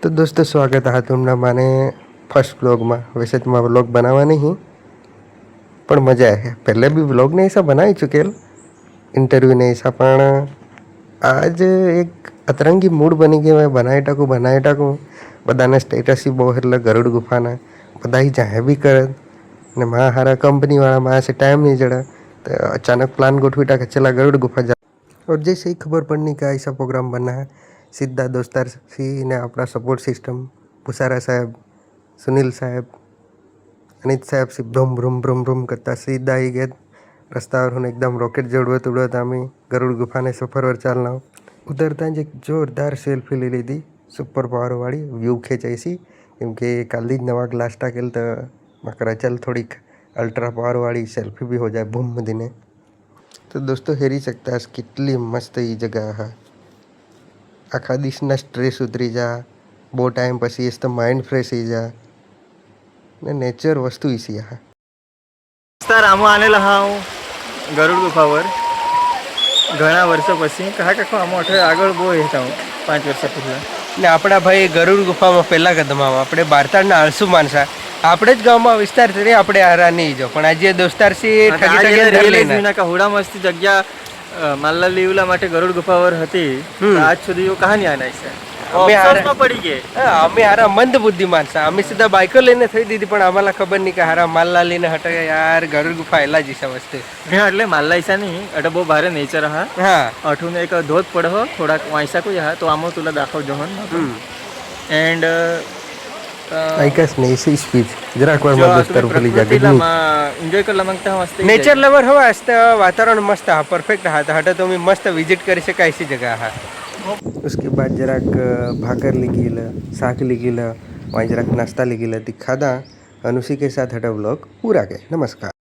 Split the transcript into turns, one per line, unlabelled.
तो दोस्तों स्वागत है तुमना माने फर्स्ट व्लॉग में। वैसे तो मैं व्लॉग बनावा नहीं पर मजा है। पहले भी व्लॉग ने ऐसा बनाई चुकेल, इंटरव्यू ने ऐसा, पण आज एक अतरंगी मूड बनी गई। मैं बनाए टाकू बधाने स्टेटस ही बहुत એટલે ગરુડ ગુફાના બધા ही चाहे भी कर ने माँ हारा कंपनी वाला माँ से टाइम नहीं जड़ा, तो अचानक प्लान गोठवी टाके चला गरुड़ गुफा जा। और जैसे ही खबर पड़नी का ऐसा प्रोग्राम बना है, सीधा दोस्तार सी ने अपना सपोर्ट सिस्टम पुसारा साहेब, सुनील साहेब, अनित साहेब से ब्रूम ब्रूम ब्रूम ब्रूम करता सीधा ही गए रस्त्यावरून एकदम रॉकेट जोड़वत उड़वत आम्ही गरुड़ गुफाने सफरवर चालना। उतरता જ એક જોરદાર સેલ્ફી લઈ લીધી, સુપર પાવરવાળી વ્યૂ ખેંચાઈશી, કેમ કે કાલે જ નવા ગ્લાસ ટાકેલ તો મકરા ચાલ થોડીક અલ્ટ્રા પાવરવાળી સેલ્ફી भी हो जाए बूम मदीने। तो दोस्तों हेरी सकता है कितनी मस्त ये जगह है। आखा दिसना स्ट्रेस उतरी जा, बो टाइम पसी तो माइंड फ्रेश ही जा ने नेचर वस्तु इसी है।
सर आमो आलेला हाव गरुड़ गुफावर घणा वर्ष पसी कहा काको आमो अठे आगळ बो हेता हूँ 5 वर्ष पहला
ને આપણા ભાઈ ગરુડ ગુફામાં પહેલા કદમમાં આપણે બારતાળના આળસુ માણસા આપણે જ ગામમાં વિસ્તાર કરી આપણે હારા નહીં જો પણ આજે દોસ્તાર સી ઠગી ઠગી ધર લઈને
વિના का हुड़ा मस्ती जग्या माल्ला लीवला માટે ગરુડ ગુફાवर હતી આજ સુધી યો કહાની આનાઈ છે
અમે
અફસોસમાં પડી ગયે।
અમે હારા મંદ બુદ્ધિ માણસા અમે સીધા બાઈકો લઈને થઈ દીધી પણ આમાલા ખબર નહીં કે હારા માલ્લા લઈને હટે યાર ગરુડ ગુફા એલા જ સમજતે
એટલે માલ્લા ઈસા નહીં અટે બહુ ભારે नेचर हा
હા
अठून एक धोध पडहो थोड़ा वायसा को हा तो आमो तुला दाखव जोहन एंड
आइकास नहीं सी स्पीच जरा एक बार मैं दोस्तार बोली जा गई
एन्जॉय करला मागता हूँ मस्त
नेचर लवर हवा असतं वातावरण मस्त हा परफेक्ट हा तर हटं तुम्ही मस्त विजिट करू शका अशी जगह हा।
उसके बाद जराक भाकर लिखील, शाक लिखील, वहाँ जराक नाश्ता लिखील, ती खादा अनुसी के साथ हटा व्लॉग पूरा के। नमस्कार।